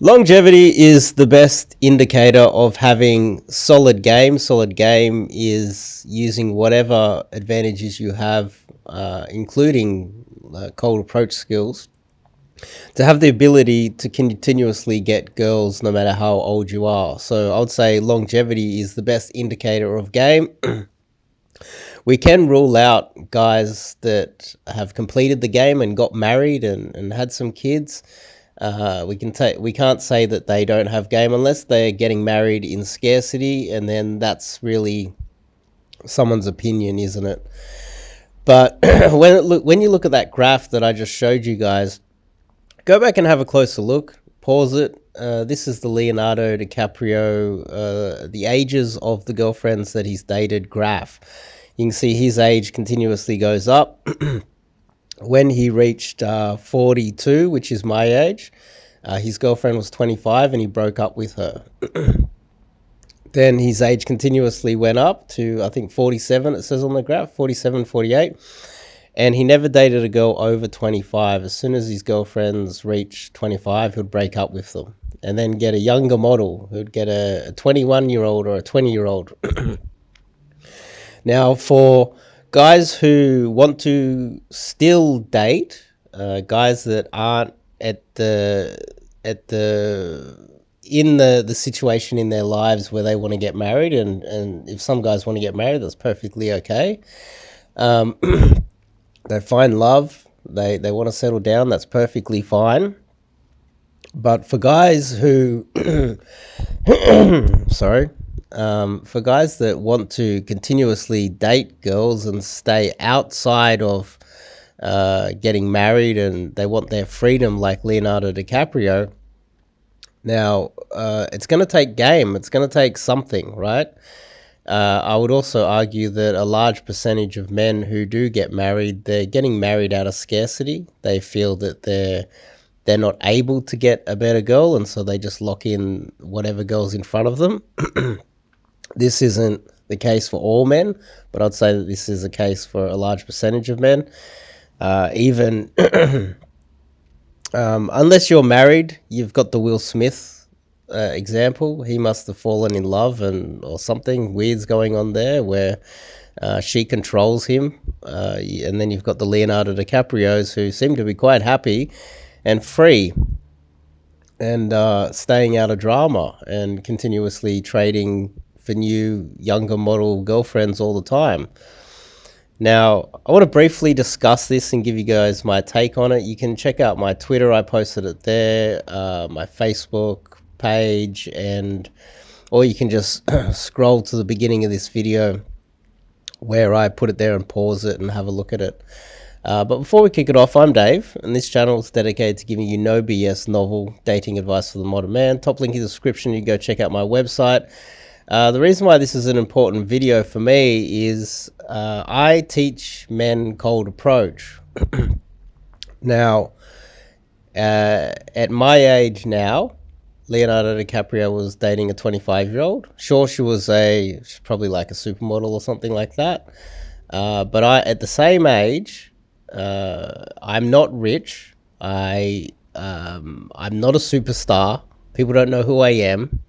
Longevity is the best indicator of having solid game. Solid game is using whatever advantages you have, including cold approach skills, to have the ability to continuously get girls no matter how old you are. So I would say longevity is the best indicator of game. We can rule out guys that have completed the game and got married and had some kids. We can't say that they don't have game unless they're getting married in scarcity, and then that's really someone's opinion, isn't it? But when you look at that graph that I just showed you guys, go back and have a closer look. Pause it. This is the Leonardo DiCaprio, the ages of the girlfriends that he's dated graph. You can see his age continuously goes up. When he reached 42, which is my age, his girlfriend was 25 and he broke up with her. Then his age continuously went up to, I think, 47, it says on the graph, 47, 48. And he never dated a girl over 25. As soon as his girlfriends reached 25, he'd break up with them and then get a younger model who'd get a 21-year-old or a 20-year-old. Now, for guys who want to still date, guys that aren't in the situation in their lives where they want to get married, and if some guys want to get married, that's perfectly okay. They find love, they want to settle down, that's perfectly fine. But for guys who for guys that want to continuously date girls and stay outside of getting married, and they want their freedom like Leonardo DiCaprio, now it's going to take game. It's going to take something, right? I would also argue that a large percentage of men who do get married, they're getting married out of scarcity. They feel that they're not able to get a better girl, and so they just lock in whatever girl's in front of them. This isn't the case for all men, but I'd say that this is a case for a large percentage of men. Unless you're married, you've got the Will Smith example. He must have fallen in love or something weird's going on there where she controls him. And then you've got the Leonardo DiCaprio's who seem to be quite happy and free and staying out of drama and continuously trading for new younger model girlfriends all the time. Now, I want to briefly discuss this and give you guys my take on it. You can check out my Twitter, I posted it there, my Facebook page, or you can just scroll to the beginning of this video where I put it there and pause it and have a look at it. But before we kick it off, I'm Dave, and this channel is dedicated to giving you no BS novel dating advice for the modern man. Top link in the description, you can go check out my website. The reason why this is an important video for me is I teach men cold approach. Now, at my age now, Leonardo DiCaprio was dating a 25-year-old. Sure, she's probably like a supermodel or something like that. But at the same age, I'm not rich. I'm not a superstar. People don't know who I am.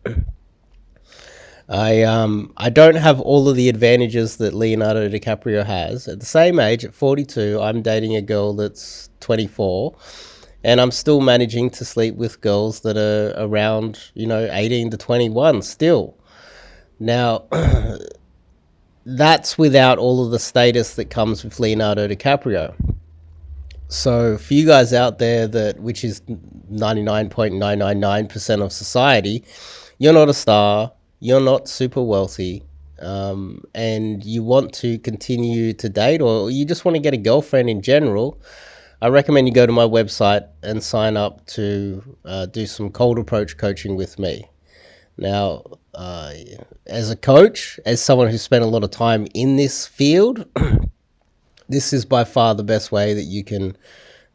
I don't have all of the advantages that Leonardo DiCaprio has. At the same age, at 42, I'm dating a girl that's 24, and I'm still managing to sleep with girls that are around, 18 to 21 still. Now, that's without all of the status that comes with Leonardo DiCaprio. So for you guys out there, which is 99.999% of society, you're not a star. You're not super wealthy, and you want to continue to date, or you just want to get a girlfriend in general, I recommend you go to my website and sign up to do some cold approach coaching with me. Now, as a coach, as someone who spent a lot of time in this field, this is by far the best way that you can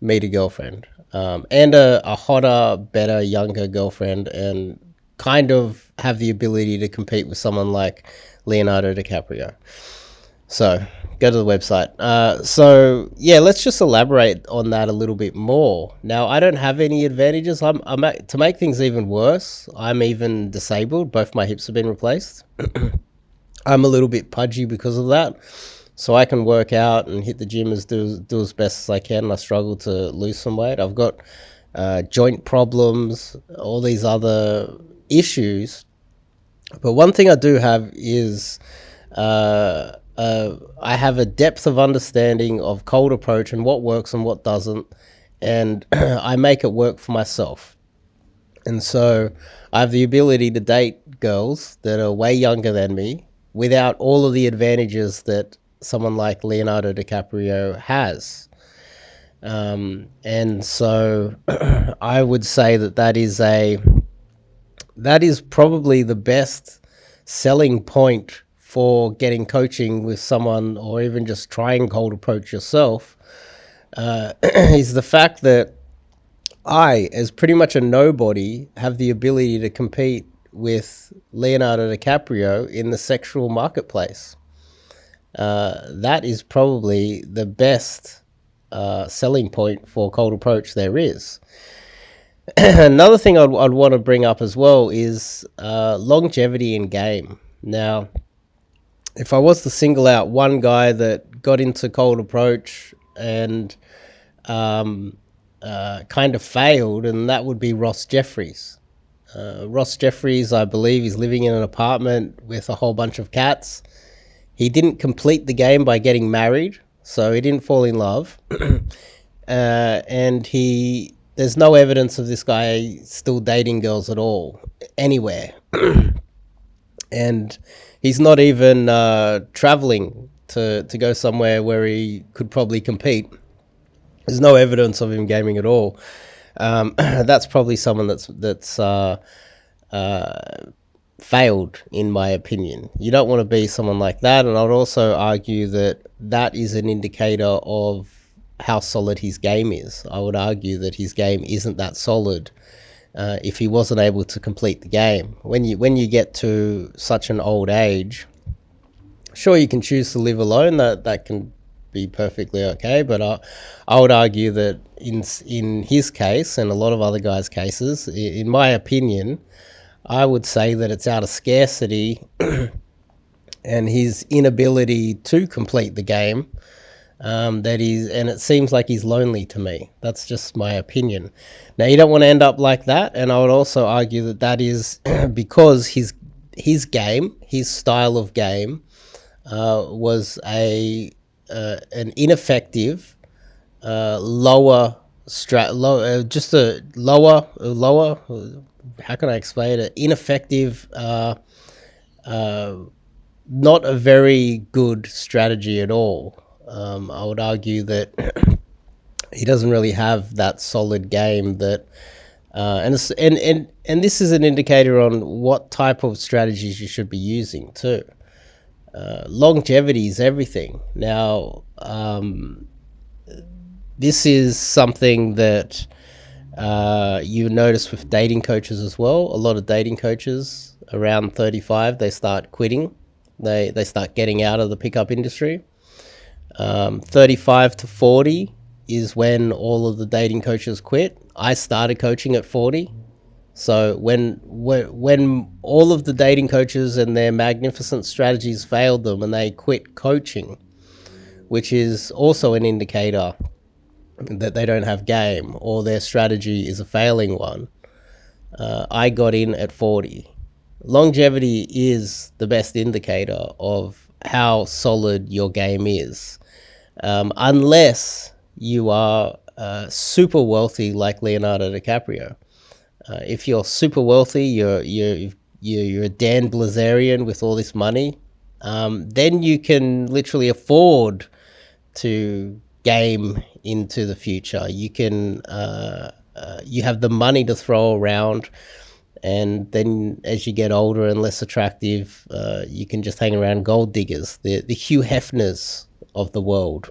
meet a girlfriend, and a hotter, better, younger girlfriend, and kind of have the ability to compete with someone like Leonardo DiCaprio. So go to the website. So yeah, let's just elaborate on that a little bit more. Now, I don't have any advantages. To make things even worse, I'm even disabled. Both my hips have been replaced. I'm a little bit pudgy because of that. So I can work out and hit the gym do as best as I can. And I struggle to lose some weight. I've got joint problems, all these other issues. But one thing I do have is I have a depth of understanding of cold approach and what works and what doesn't, and I make it work for myself. And so I have the ability to date girls that are way younger than me without all of the advantages that someone like Leonardo DiCaprio has. And so I would say that is probably the best selling point for getting coaching with someone, or even just trying cold approach yourself, is the fact that I, as pretty much a nobody, have the ability to compete with Leonardo DiCaprio in the sexual marketplace. That is probably the best selling point for cold approach there is. Another thing I'd want to bring up as well is longevity in game. Now, if I was to single out one guy that got into cold approach and kind of failed, and that would be Ross Jeffries. Ross Jeffries, I believe, is living in an apartment with a whole bunch of cats. He didn't complete the game by getting married, so he didn't fall in love. And there's no evidence of this guy still dating girls at all, anywhere. And he's not even traveling to go somewhere where he could probably compete. There's no evidence of him gaming at all. That's probably someone that's failed, in my opinion. You don't want to be someone like that. And I'd also argue that that is an indicator of how solid his game is. I would argue that his game isn't that solid if he wasn't able to complete the game. When you get to such an old age, sure, you can choose to live alone. That can be perfectly okay. But I would argue that in his case and a lot of other guys' cases, in my opinion, I would say that it's out of scarcity and his inability to complete the game. And it seems like he's lonely to me. That's just my opinion. Now, you don't want to end up like that, and I would also argue that is because his game, his style of game, was an ineffective, lower. How can I explain it? Ineffective. Not a very good strategy at all. I would argue that he doesn't really have that solid game that, and this is an indicator on what type of strategies you should be using too. Longevity is everything. Now, this is something that you notice with dating coaches as well. A lot of dating coaches around 35, they start quitting. They start getting out of the pickup industry. 35 to 40 is when all of the dating coaches quit. I started coaching at 40. So when all of the dating coaches and their magnificent strategies failed them and they quit coaching, which is also an indicator that they don't have game or their strategy is a failing one, I got in at 40. Longevity is the best indicator of how solid your game is. Unless you are super wealthy like Leonardo DiCaprio. If you're super wealthy, you're a Dan Blazarian with all this money, then you can literally afford to game into the future. You can you have the money to throw around, and then as you get older and less attractive, you can just hang around gold diggers, the Hugh Hefners of the world.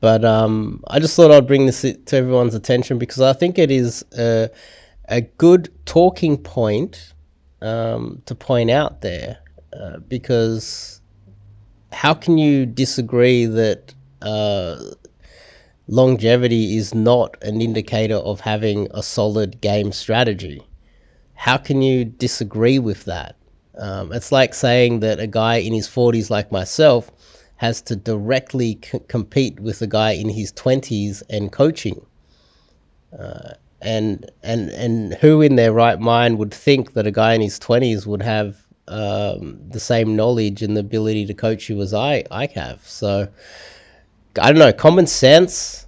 But I just thought I'd bring this to everyone's attention because I think it is a good talking point to point out there, because how can you disagree that longevity is not an indicator of having a solid game strategy? How can you disagree with that? It's like saying that a guy in his 40s like myself has to directly compete with a guy in his 20s and coaching. And who in their right mind would think that a guy in his 20s would have the same knowledge and the ability to coach you as I have? So I don't know, common sense.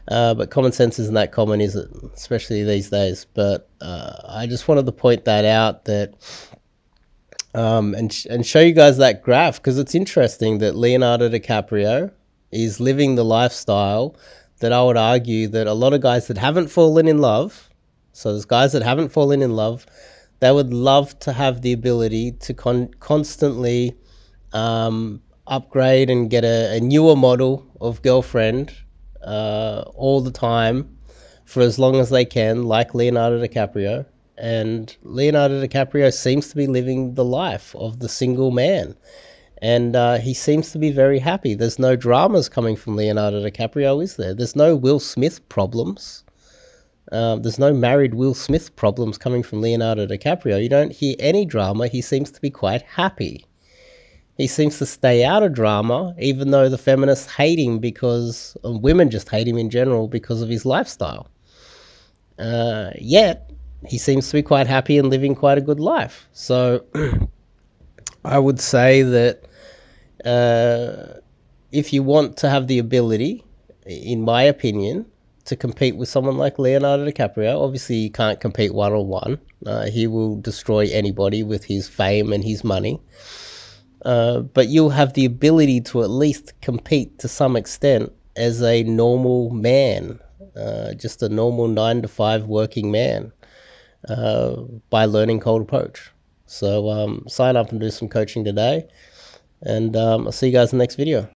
But common sense isn't that common, is it? Especially these days. But I just wanted to point that out, that and show you guys that graph, because it's interesting that Leonardo DiCaprio is living the lifestyle that I would argue that a lot of guys that haven't fallen in love, so there's guys that haven't fallen in love, they would love to have the ability to constantly upgrade and get a newer model of girlfriend all the time for as long as they can, like Leonardo DiCaprio. And Leonardo DiCaprio seems to be living the life of the single man. And he seems to be very happy. There's no dramas coming from Leonardo DiCaprio, is there? There's no Will Smith problems. There's no married Will Smith problems coming from Leonardo DiCaprio. You don't hear any drama. He seems to be quite happy. He seems to stay out of drama, even though the feminists hate him because, women just hate him in general because of his lifestyle. Yet, he seems to be quite happy and living quite a good life. So, I would say that if you want to have the ability, in my opinion, to compete with someone like Leonardo DiCaprio, obviously you can't compete one-on-one. He will destroy anybody with his fame and his money. But you'll have the ability to at least compete to some extent as a normal man, just a normal 9-to-5 working man, by learning cold approach. So sign up and do some coaching today, and I'll see you guys in the next video.